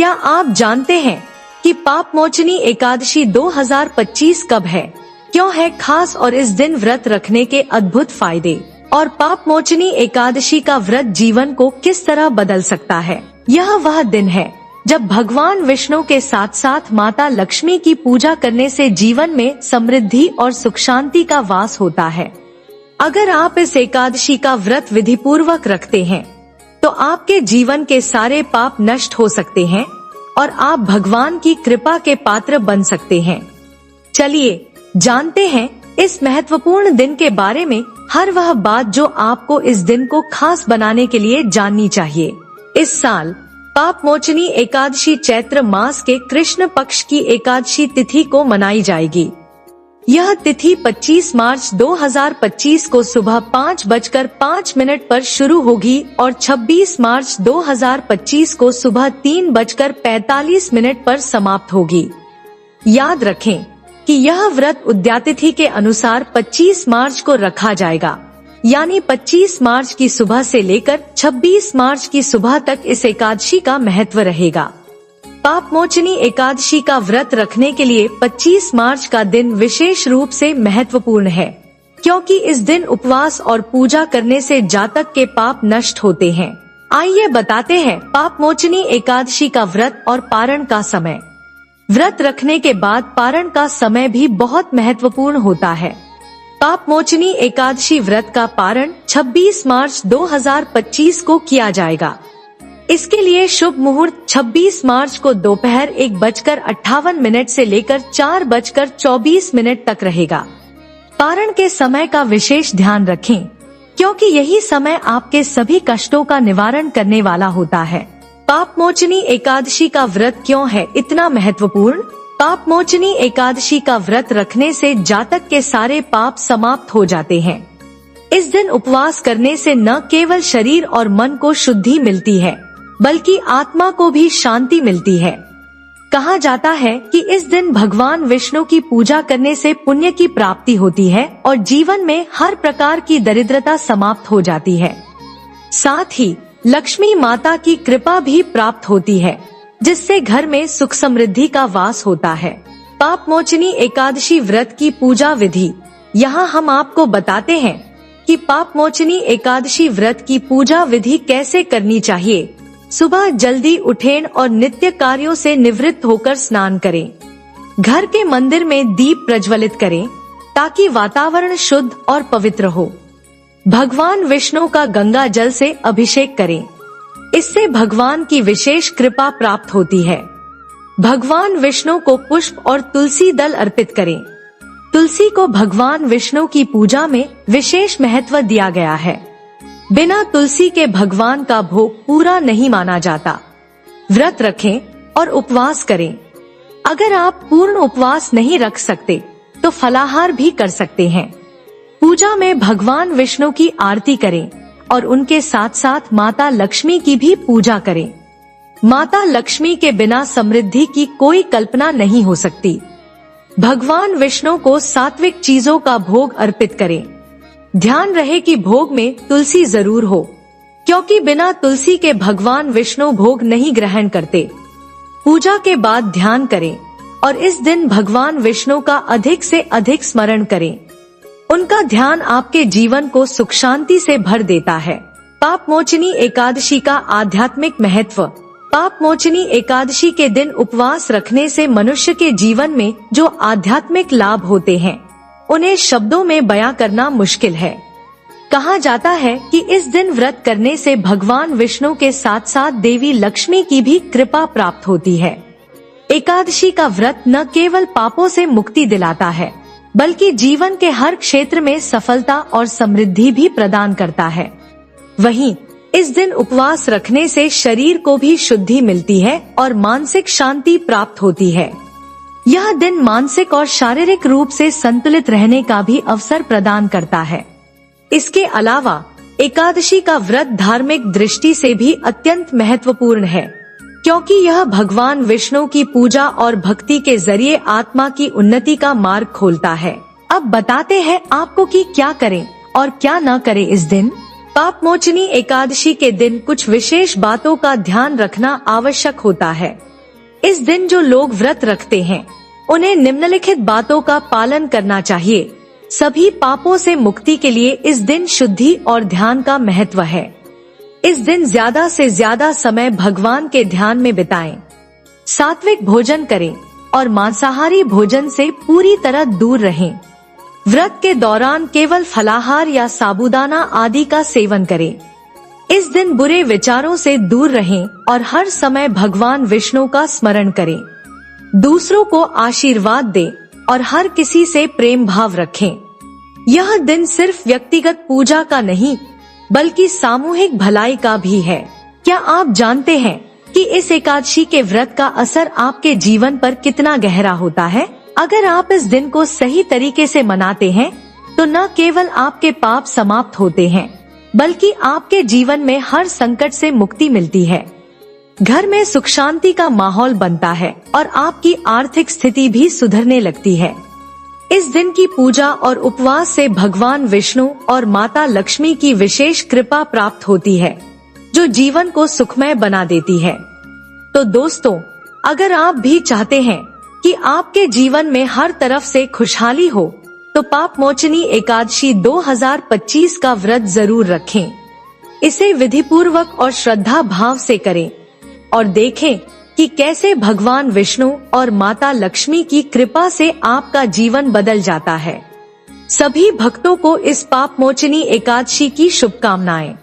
क्या आप जानते हैं कि पाप मोचनी एकादशी 2025 कब है, क्यों है खास और इस दिन व्रत रखने के अद्भुत फायदे और पाप मोचनी एकादशी का व्रत जीवन को किस तरह बदल सकता है। यह वह दिन है जब भगवान विष्णु के साथ साथ माता लक्ष्मी की पूजा करने से जीवन में समृद्धि और सुख शांति का वास होता है। अगर आप इस एकादशी का व्रत विधि पूर्वक रखते हैं तो आपके जीवन के सारे पाप नष्ट हो सकते हैं और आप भगवान की कृपा के पात्र बन सकते हैं। चलिए जानते हैं इस महत्वपूर्ण दिन के बारे में हर वह बात जो आपको इस दिन को खास बनाने के लिए जाननी चाहिए। इस साल पाप मोचनी एकादशी चैत्र मास के कृष्ण पक्ष की एकादशी तिथि को मनाई जाएगी। यह तिथि 25 मार्च 2025 को सुबह 5:05 पर शुरू होगी और 26 मार्च 2025 को सुबह 3:45 पर समाप्त होगी। याद रखें कि यह व्रत उद्यातिथि के अनुसार 25 मार्च को रखा जाएगा, यानी 25 मार्च की सुबह से लेकर 26 मार्च की सुबह तक इस एकादशी का महत्व रहेगा। पाप मोचनी एकादशी का व्रत रखने के लिए 25 मार्च का दिन विशेष रूप से महत्वपूर्ण है, क्योंकि इस दिन उपवास और पूजा करने से जातक के पाप नष्ट होते हैं। आइए बताते हैं पाप मोचनी एकादशी का व्रत और पारण का समय। व्रत रखने के बाद पारण का समय भी बहुत महत्वपूर्ण होता है। पाप मोचनी एकादशी व्रत का पारण 26 मार्च 2025 को किया जाएगा। इसके लिए शुभ मुहूर्त 26 मार्च को दोपहर 1:58 से लेकर 4:24 तक रहेगा। पारण के समय का विशेष ध्यान रखें, क्योंकि यही समय आपके सभी कष्टों का निवारण करने वाला होता है। पाप मोचनी एकादशी का व्रत क्यों है इतना महत्वपूर्ण? पाप मोचनी एकादशी का व्रत रखने से जातक के सारे पाप समाप्त हो जाते हैं। इस दिन उपवास करने से न केवल शरीर और मन को शुद्धि मिलती है, बल्कि आत्मा को भी शांति मिलती है। कहा जाता है कि इस दिन भगवान विष्णु की पूजा करने से पुण्य की प्राप्ति होती है और जीवन में हर प्रकार की दरिद्रता समाप्त हो जाती है। साथ ही लक्ष्मी माता की कृपा भी प्राप्त होती है, जिससे घर में सुख समृद्धि का वास होता है। पाप मोचनी एकादशी व्रत की पूजा विधि। यहाँ हम आपको बताते हैं कि पाप मोचनी एकादशी व्रत की पूजा विधि कैसे करनी चाहिए। सुबह जल्दी उठें और नित्य कार्यों से निवृत्त होकर स्नान करें। घर के मंदिर में दीप प्रज्वलित करें ताकि वातावरण शुद्ध और पवित्र हो। भगवान विष्णु का गंगा जल से अभिषेक करें, इससे भगवान की विशेष कृपा प्राप्त होती है। भगवान विष्णु को पुष्प और तुलसी दल अर्पित करें। तुलसी को भगवान विष्णु की पूजा में विशेष महत्व दिया गया है। बिना तुलसी के भगवान का भोग पूरा नहीं माना जाता। व्रत रखें और उपवास करें। अगर आप पूर्ण उपवास नहीं रख सकते तो फलाहार भी कर सकते हैं। पूजा में भगवान विष्णु की आरती करें और उनके साथ साथ माता लक्ष्मी की भी पूजा करें। माता लक्ष्मी के बिना समृद्धि की कोई कल्पना नहीं हो सकती। भगवान विष्णु को सात्विक चीजों का भोग अर्पित करें। ध्यान रहे कि भोग में तुलसी जरूर हो, क्योंकि बिना तुलसी के भगवान विष्णु भोग नहीं ग्रहण करते। पूजा के बाद ध्यान करें और इस दिन भगवान विष्णु का अधिक से अधिक स्मरण करें। उनका ध्यान आपके जीवन को सुख शांति से भर देता है। पाप मोचनी एकादशी का आध्यात्मिक महत्व। पाप मोचनी एकादशी के दिन उपवास रखने से मनुष्य के जीवन में जो आध्यात्मिक लाभ होते हैं उन्हें शब्दों में बयां करना मुश्किल है। कहा जाता है कि इस दिन व्रत करने से भगवान विष्णु के साथ साथ देवी लक्ष्मी की भी कृपा प्राप्त होती है। एकादशी का व्रत न केवल पापों से मुक्ति दिलाता है, बल्कि जीवन के हर क्षेत्र में सफलता और समृद्धि भी प्रदान करता है। वहीं इस दिन उपवास रखने से शरीर को भी शुद्धि मिलती है और मानसिक शांति प्राप्त होती है। यह दिन मानसिक और शारीरिक रूप से संतुलित रहने का भी अवसर प्रदान करता है। इसके अलावा एकादशी का व्रत धार्मिक दृष्टि से भी अत्यंत महत्वपूर्ण है, क्योंकि यह भगवान विष्णु की पूजा और भक्ति के जरिए आत्मा की उन्नति का मार्ग खोलता है। अब बताते हैं आपको कि क्या करें और क्या न करें इस दिन। पाप मोचनी एकादशी के दिन कुछ विशेष बातों का ध्यान रखना आवश्यक होता है। इस दिन जो लोग व्रत रखते हैं उन्हें निम्नलिखित बातों का पालन करना चाहिए। सभी पापों से मुक्ति के लिए इस दिन शुद्धि और ध्यान का महत्व है। इस दिन ज्यादा से ज्यादा समय भगवान के ध्यान में बिताएं। सात्विक भोजन करें और मांसाहारी भोजन से पूरी तरह दूर रहें। व्रत के दौरान केवल फलाहार या साबूदाना आदि का सेवन करें। इस दिन बुरे विचारों से दूर रहें और हर समय भगवान विष्णु का स्मरण करें। दूसरों को आशीर्वाद दें और हर किसी से प्रेम भाव रखें। यह दिन सिर्फ व्यक्तिगत पूजा का नहीं बल्कि सामूहिक भलाई का भी है। क्या आप जानते हैं कि इस एकादशी के व्रत का असर आपके जीवन पर कितना गहरा होता है? अगर आप इस दिन को सही तरीके से मनाते हैं तो न केवल आपके पाप समाप्त होते हैं बल्कि आपके जीवन में हर संकट से मुक्ति मिलती है। घर में सुख शांति का माहौल बनता है और आपकी आर्थिक स्थिति भी सुधरने लगती है। इस दिन की पूजा और उपवास से भगवान विष्णु और माता लक्ष्मी की विशेष कृपा प्राप्त होती है जो जीवन को सुखमय बना देती है। तो दोस्तों, अगर आप भी चाहते हैं कि आपके जीवन में हर तरफ से खुशहाली हो तो पाप मोचनी एकादशी 2025 का व्रत जरूर रखें। इसे विधिपूर्वक और श्रद्धा भाव से करें और देखें कि कैसे भगवान विष्णु और माता लक्ष्मी की कृपा से आपका जीवन बदल जाता है। सभी भक्तों को इस पाप मोचनी एकादशी की शुभकामनाएं।